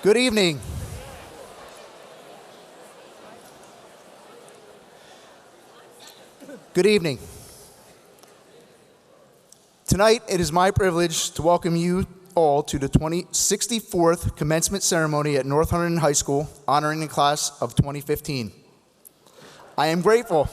Good evening. Good evening. Tonight, it is my privilege to welcome you all to the 64th commencement ceremony at North Hunterdon High School, honoring the class of 2015. I am grateful.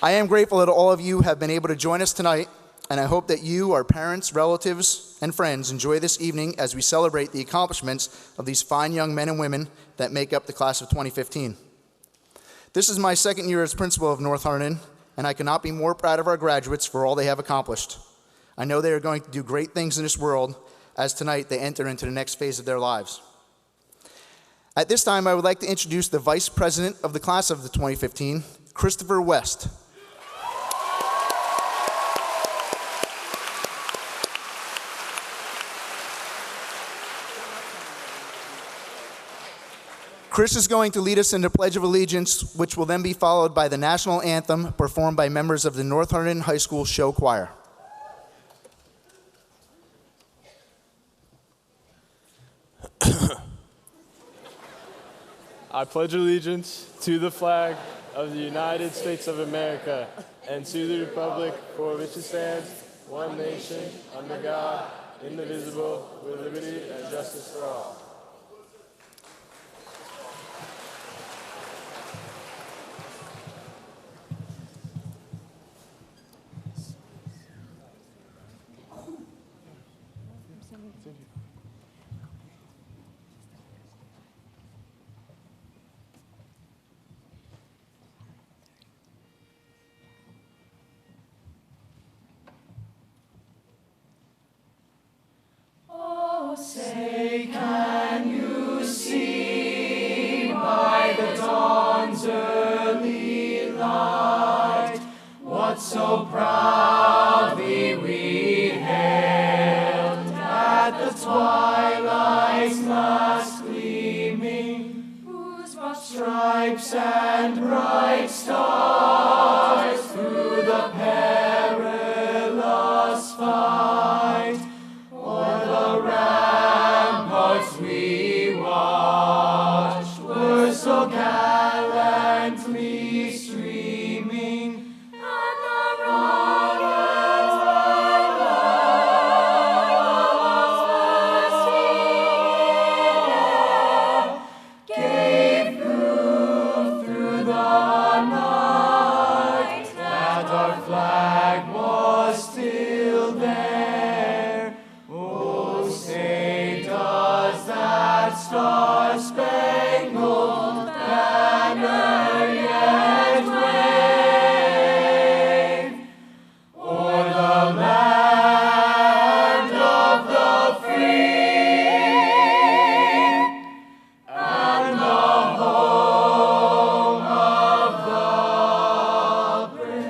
I am grateful that all of you have been able to join us tonight, and I hope that you, our parents, relatives, and friends enjoy this evening as we celebrate the accomplishments of these fine young men and women that make up the class of 2015. This is my second year as principal of North Hunterdon, and I cannot be more proud of our graduates for all they have accomplished. I know they are going to do great things in this world as tonight they enter into the next phase of their lives. At this time, I would like to introduce the Vice President of the class of the 2015, Christopher West. Chris is going to lead us in the Pledge of Allegiance, which will then be followed by the national anthem performed by members of the North Hunterdon High School Show Choir. I pledge allegiance to the flag of the United States of America and to the republic for which it stands, one nation, under God, indivisible, with liberty and justice for all. Say, can you see by the dawn's early light what so proudly we hailed at the twilight's last gleaming, whose broad stripes and bright stars through the perilous fight o'er the ramparts we watched were so gallantly streaming, and the rockets like love's first gave proof through the night that our flag was still there. Oh, say, does that star-spangled banner yet wave o'er the land of the free and the home of the brave?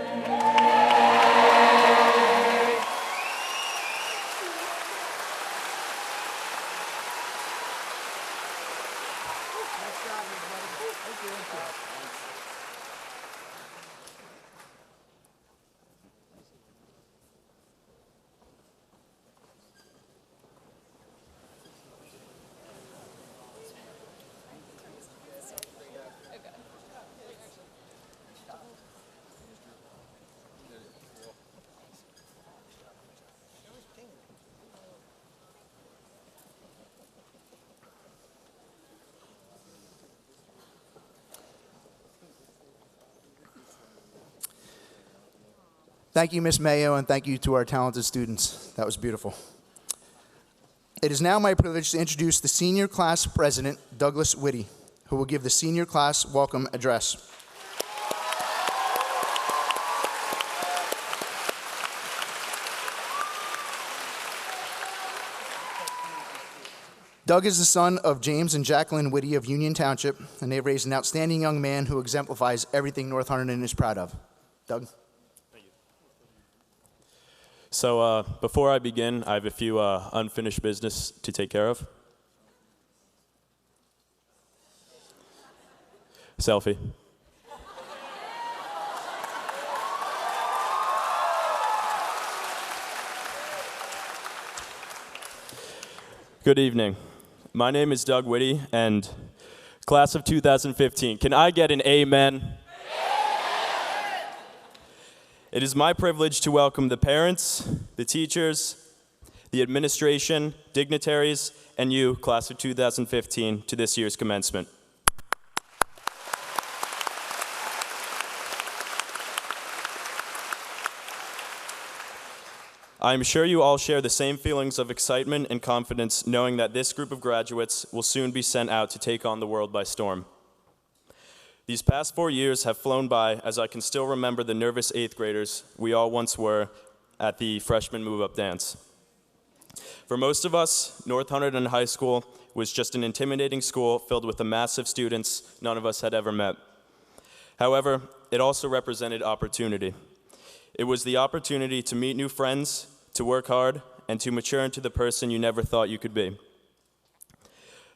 Thank you, Ms. Mayo, and thank you to our talented students. That was beautiful. It is now my privilege to introduce the senior class president, Douglas Whitty, who will give the senior class welcome address. Doug is the son of James and Jacqueline Whitty of Union Township, and they've raised an outstanding young man who exemplifies everything North Hunterdon is proud of. Doug? So before I begin, I have a few unfinished business to take care of. Selfie. Good evening. My name is Doug Whitty, and class of 2015. Can I get an amen? Amen? It is my privilege to welcome the parents, the teachers, the administration, dignitaries, and you, class of 2015, to this year's commencement. I am sure you all share the same feelings of excitement and confidence knowing that this group of graduates will soon be sent out to take on the world by storm. These past 4 years have flown by as I can still remember the nervous 8th graders we all once were at the freshman move-up dance. For most of us, North Hunterdon High School was just an intimidating school filled with a mass of students none of us had ever met. However, it also represented opportunity. It was the opportunity to meet new friends, to work hard, and to mature into the person you never thought you could be.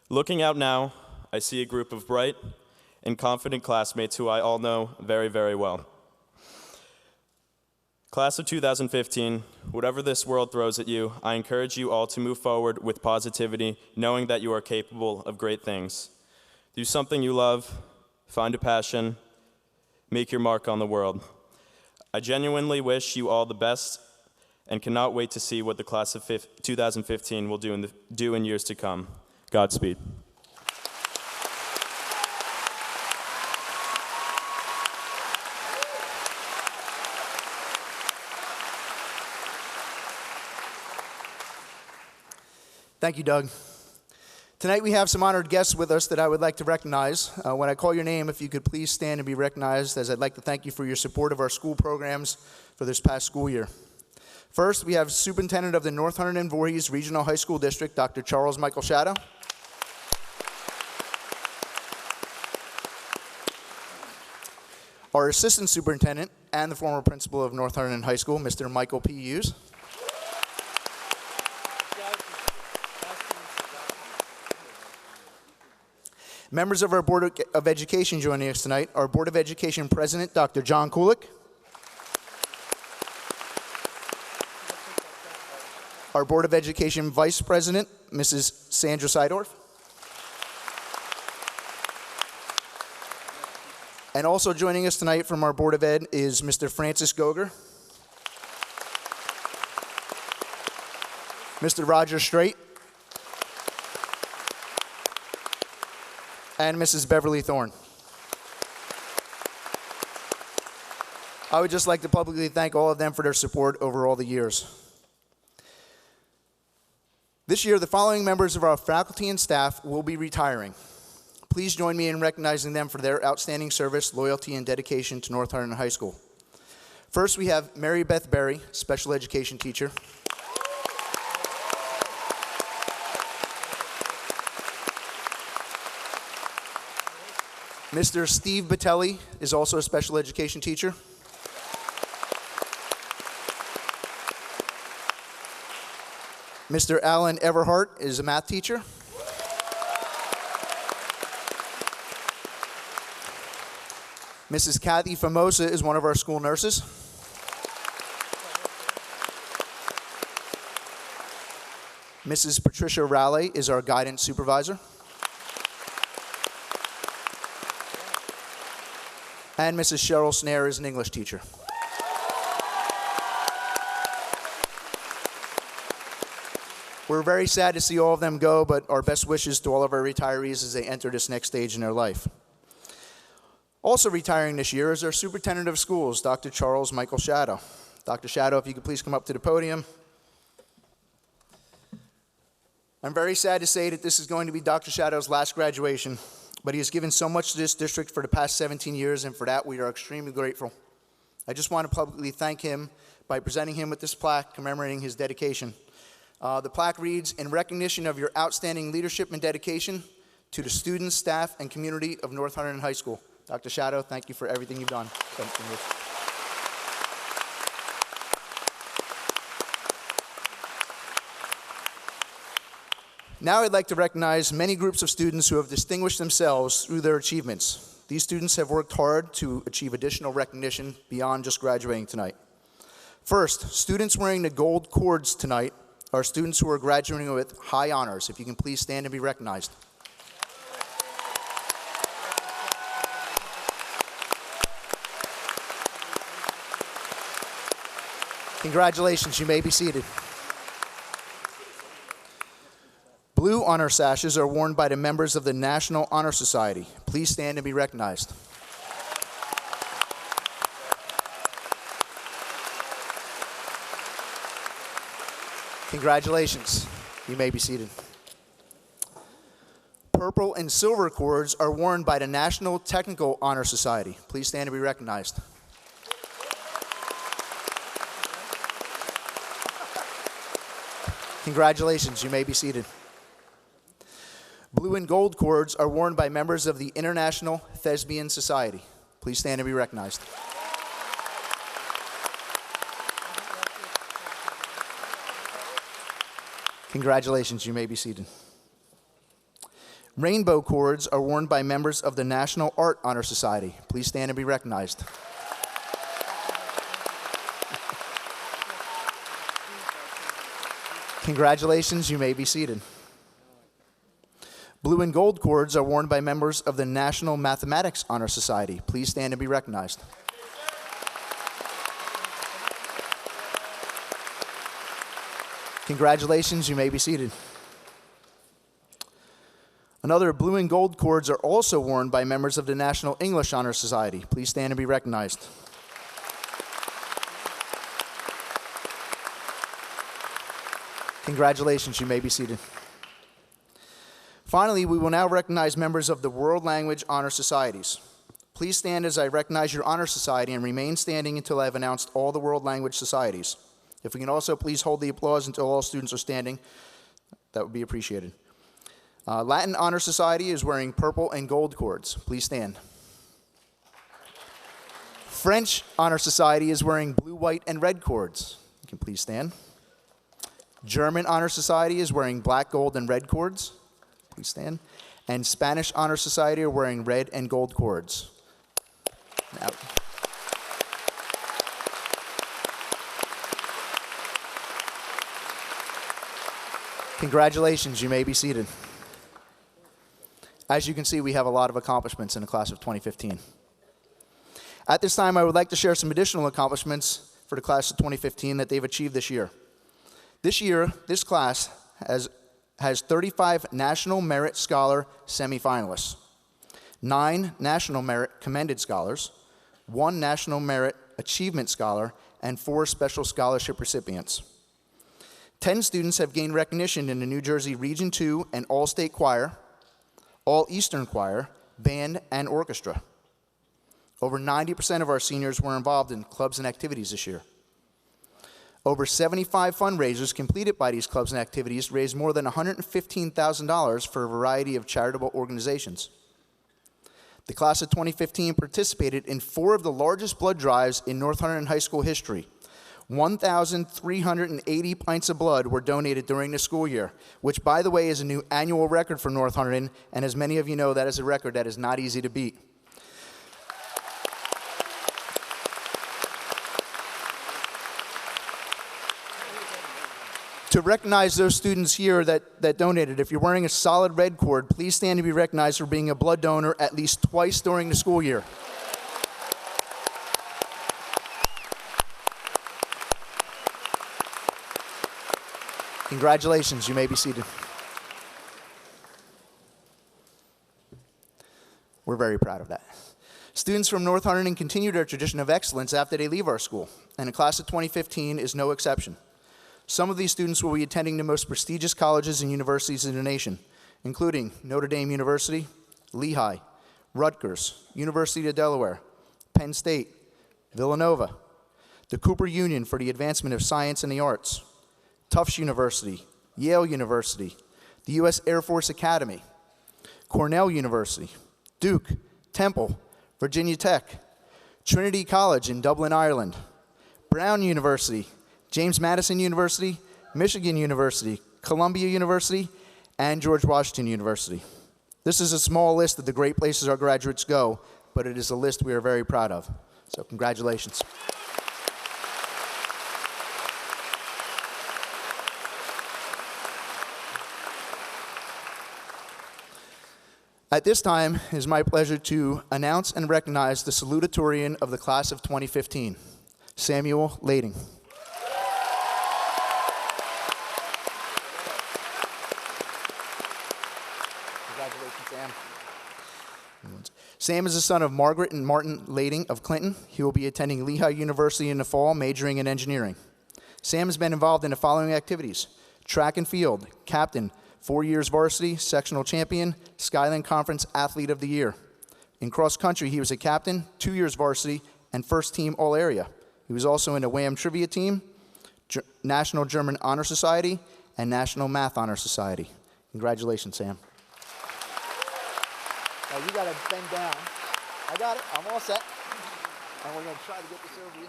Looking out now, I see a group of bright and confident classmates who I all know very, very well. Class of 2015, whatever this world throws at you, I encourage you all to move forward with positivity, knowing that you are capable of great things. Do something you love, find a passion, make your mark on the world. I genuinely wish you all the best and cannot wait to see what the class of 2015 will do in years to come. Godspeed. Thank you, Doug. Tonight we have some honored guests with us that I would like to recognize. When I call your name, if you could please stand and be recognized, as I'd like to thank you for your support of our school programs for this past school year. First, we have Superintendent of the North Hunterdon Voorhees Regional High School District, Dr. Charles Michael Shadow. Our Assistant Superintendent and the former principal of North Hunterdon High School, Mr. Michael P. Hughes. Members of our Board of Education joining us tonight, our Board of Education President, Dr. John Kulik. Our Board of Education Vice President, Mrs. Sandra Seidorf. And also joining us tonight from our Board of Ed is Mr. Francis Goger. Mr. Roger Straight. And Mrs. Beverly Thorne. I would just like to publicly thank all of them for their support over all the years. This year, the following members of our faculty and staff will be retiring. Please join me in recognizing them for their outstanding service, loyalty, and dedication to North Hunterdon High School. First, we have Mary Beth Berry, special education teacher. Mr. Steve Batelli is also a special education teacher. Mr. Alan Everhart is a math teacher. Mrs. Kathy Famosa is one of our school nurses. Mrs. Patricia Raleigh is our guidance supervisor. And Mrs. Cheryl Snare is an English teacher. We're very sad to see all of them go, but our best wishes to all of our retirees as they enter this next stage in their life. Also retiring this year is our Superintendent of Schools, Dr. Charles Michael Shadow. Dr. Shadow, if you could please come up to the podium. I'm very sad to say that this is going to be Dr. Shadow's last graduation. But he has given so much to this district for the past 17 years, and for that we are extremely grateful. I just want to publicly thank him by presenting him with this plaque commemorating his dedication. The plaque reads, "In recognition of your outstanding leadership and dedication to the students, staff, and community of North Hunterdon High School." Dr. Shadow, thank you for everything you've done. Now I'd like to recognize many groups of students who have distinguished themselves through their achievements. These students have worked hard to achieve additional recognition beyond just graduating tonight. First, students wearing the gold cords tonight are students who are graduating with high honors. If you can please stand and be recognized. Congratulations, you may be seated. Blue honor sashes are worn by the members of the National Honor Society. Please stand and be recognized. Congratulations, you may be seated. Purple and silver cords are worn by the National Technical Honor Society. Please stand and be recognized. Congratulations, you may be seated. Blue and gold cords are worn by members of the International Thespian Society. Please stand and be recognized. Congratulations, you may be seated. Rainbow cords are worn by members of the National Art Honor Society. Please stand and be recognized. Congratulations, you may be seated. Blue and gold cords are worn by members of the National Mathematics Honor Society. Please stand and be recognized. Congratulations, you may be seated. Another blue and gold cords are also worn by members of the National English Honor Society. Please stand and be recognized. Congratulations, you may be seated. Finally, we will now recognize members of the World Language Honor Societies. Please stand as I recognize your honor society and remain standing until I have announced all the World Language Societies. If we can also please hold the applause until all students are standing, that would be appreciated. Latin Honor Society is wearing purple and gold cords. Please stand. French Honor Society is wearing blue, white, and red cords. You can please stand. German Honor Society is wearing black, gold, and red cords. Please stand. And Spanish Honor Society are wearing red and gold cords. Now, congratulations, you may be seated. As you can see, we have a lot of accomplishments in the class of 2015. At this time, I would like to share some additional accomplishments for the class of 2015 that they've achieved this year. This year, this class has 35 National Merit Scholar semifinalists, 9 National Merit Commended Scholars, 1 National Merit Achievement Scholar, and 4 Special Scholarship recipients. 10 students have gained recognition in the New Jersey Region 2 and All-State Choir, All-Eastern Choir, Band, and Orchestra. Over 90% of our seniors were involved in clubs and activities this year. Over 75 fundraisers completed by these clubs and activities raised more than $115,000 for a variety of charitable organizations. The class of 2015 participated in 4 of the largest blood drives in North Hunterdon High School history. 1,380 pints of blood were donated during the school year, which, by the way, is a new annual record for North Hunterdon, and as many of you know, that is a record that is not easy to beat. To recognize those students here that donated, if you're wearing a solid red cord, please stand to be recognized for being a blood donor at least twice during the school year. Congratulations, you may be seated. We're very proud of that. Students from North Hunterdon continue their tradition of excellence after they leave our school, and the class of 2015 is no exception. Some of these students will be attending the most prestigious colleges and universities in the nation, including Notre Dame University, Lehigh, Rutgers, University of Delaware, Penn State, Villanova, the Cooper Union for the Advancement of Science and the Arts, Tufts University, Yale University, the U.S. Air Force Academy, Cornell University, Duke, Temple, Virginia Tech, Trinity College in Dublin, Ireland, Brown University, James Madison University, Michigan University, Columbia University, and George Washington University. This is a small list of the great places our graduates go, but it is a list we are very proud of. So congratulations. At this time, it is my pleasure to announce and recognize the salutatorian of the class of 2015, Samuel Lading. Congratulations, Sam. Sam is the son of Margaret and Martin Lading of Clinton. He will be attending Lehigh University in the fall, majoring in engineering. Sam has been involved in the following activities: track and field, captain, 4 years varsity, sectional champion, Skyland Conference Athlete of the Year. In cross country, he was a captain, 2 years varsity, and first team all-area. He was also in the WHAM trivia team, National German Honor Society, and National Math Honor Society. Congratulations, Sam. Now you gotta bend down. I got it, I'm all set. And we're gonna try to get this over you.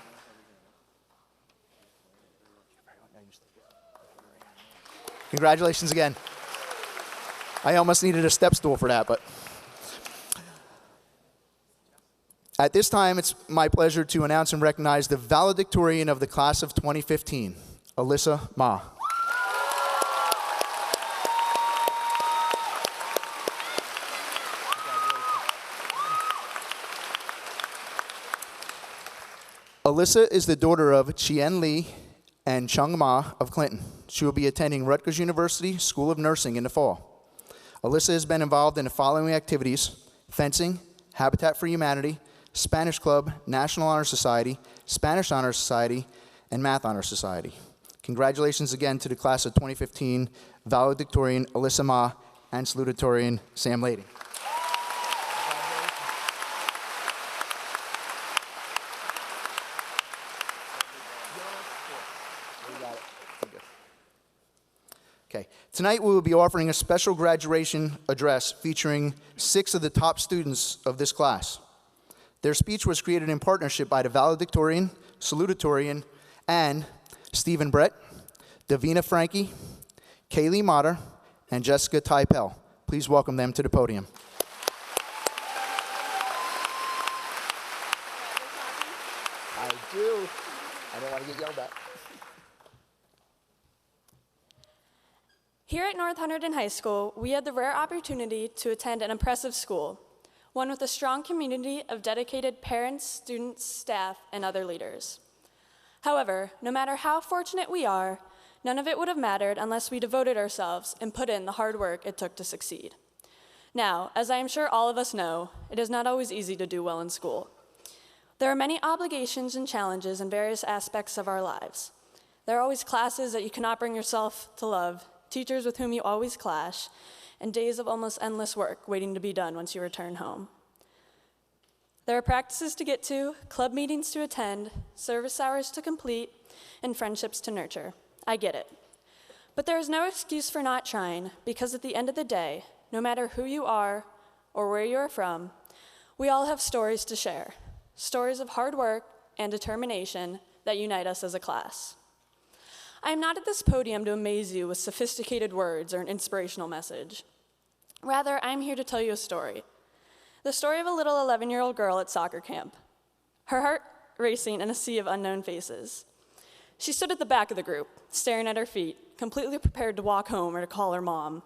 Congratulations again. I almost needed a step stool for that, but. At this time, it's my pleasure to announce and recognize the valedictorian of the class of 2015, Alyssa Ma. Alyssa is the daughter of Chien Lee and Chung Ma of Clinton. She will be attending Rutgers University School of Nursing in the fall. Alyssa has been involved in the following activities: fencing, Habitat for Humanity, Spanish Club, National Honor Society, Spanish Honor Society, and Math Honor Society. Congratulations again to the class of 2015 valedictorian Alyssa Ma and salutatorian Sam Lading. Okay. Tonight we will be offering a special graduation address featuring 6 of the top students of this class. Their speech was created in partnership by the valedictorian, salutatorian, and Stephen Brett, Davina Frankie, Kaylee Motter, and Jessica Typel. Please welcome them to the podium. I do. I don't want to get yelled at. Here at North Hunterdon High School, we had the rare opportunity to attend an impressive school, one with a strong community of dedicated parents, students, staff, and other leaders. However, no matter how fortunate we are, none of it would have mattered unless we devoted ourselves and put in the hard work it took to succeed. Now, as I am sure all of us know, it is not always easy to do well in school. There are many obligations and challenges in various aspects of our lives. There are always classes that you cannot bring yourself to love, teachers with whom you always clash, and days of almost endless work waiting to be done once you return home. There are practices to get to, club meetings to attend, service hours to complete, and friendships to nurture. I get it. But there is no excuse for not trying, because at the end of the day, no matter who you are or where you are from, we all have stories to share, stories of hard work and determination that unite us as a class. I am not at this podium to amaze you with sophisticated words or an inspirational message. Rather, I am here to tell you a story. The story of a little 11-year-old girl at soccer camp, her heart racing in a sea of unknown faces. She stood at the back of the group, staring at her feet, completely prepared to walk home or to call her mom,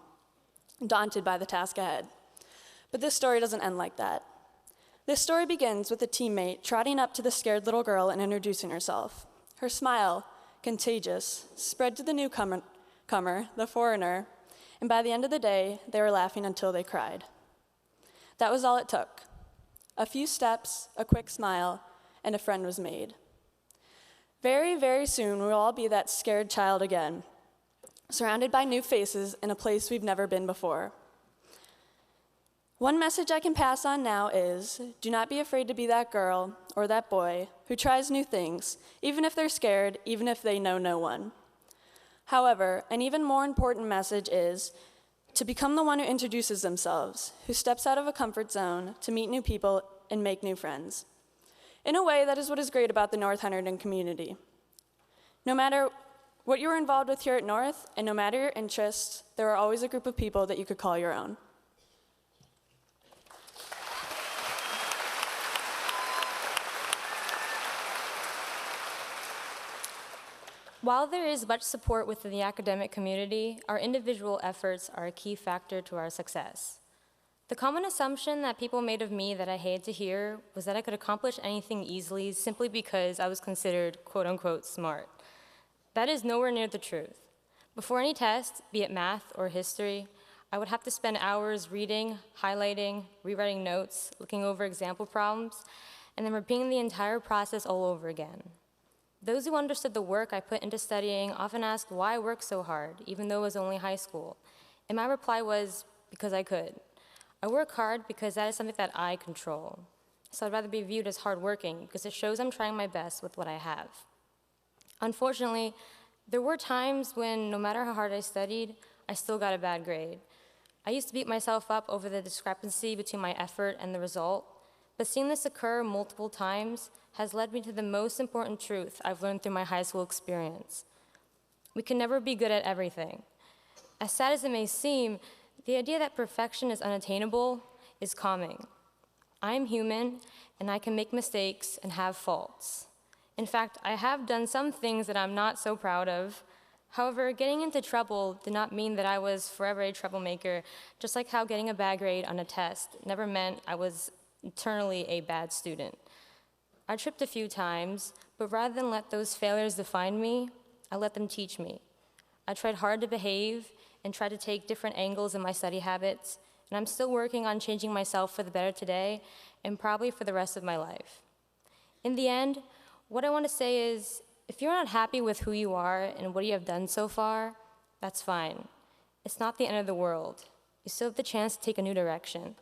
daunted by the task ahead. But this story doesn't end like that. This story begins with a teammate trotting up to the scared little girl and introducing herself. Her smile, contagious, spread to the newcomer, the foreigner, and by the end of the day, they were laughing until they cried. That was all it took. A few steps, a quick smile, and a friend was made. Very, very soon, we'll all be that scared child again, surrounded by new faces in a place we've never been before. One message I can pass on now is, do not be afraid to be that girl or that boy who tries new things, even if they're scared, even if they know no one. However, an even more important message is to become the one who introduces themselves, who steps out of a comfort zone to meet new people and make new friends. In a way, that is what is great about the North Hunterdon community. No matter what you're involved with here at North, and no matter your interests, there are always a group of people that you could call your own. While there is much support within the academic community, our individual efforts are a key factor to our success. The common assumption that people made of me that I hated to hear was that I could accomplish anything easily simply because I was considered quote-unquote smart. That is nowhere near the truth. Before any test, be it math or history, I would have to spend hours reading, highlighting, rewriting notes, looking over example problems, and then repeating the entire process all over again. Those who understood the work I put into studying often asked why I worked so hard, even though it was only high school. And my reply was, because I could. I work hard because that is something that I control. So I'd rather be viewed as hardworking because it shows I'm trying my best with what I have. Unfortunately, there were times when no matter how hard I studied, I still got a bad grade. I used to beat myself up over the discrepancy between my effort and the result, but seeing this occur multiple times has led me to the most important truth I've learned through my high school experience. We can never be good at everything. As sad as it may seem, the idea that perfection is unattainable is calming. I'm human, and I can make mistakes and have faults. In fact, I have done some things that I'm not so proud of. However, getting into trouble did not mean that I was forever a troublemaker, just like how getting a bad grade on a test never meant I was eternally a bad student. I tripped a few times, but rather than let those failures define me, I let them teach me. I tried hard to behave and tried to take different angles in my study habits, and I'm still working on changing myself for the better today and probably for the rest of my life. In the end, what I want to say is, if you're not happy with who you are and what you have done so far, that's fine. It's not the end of the world. You still have the chance to take a new direction.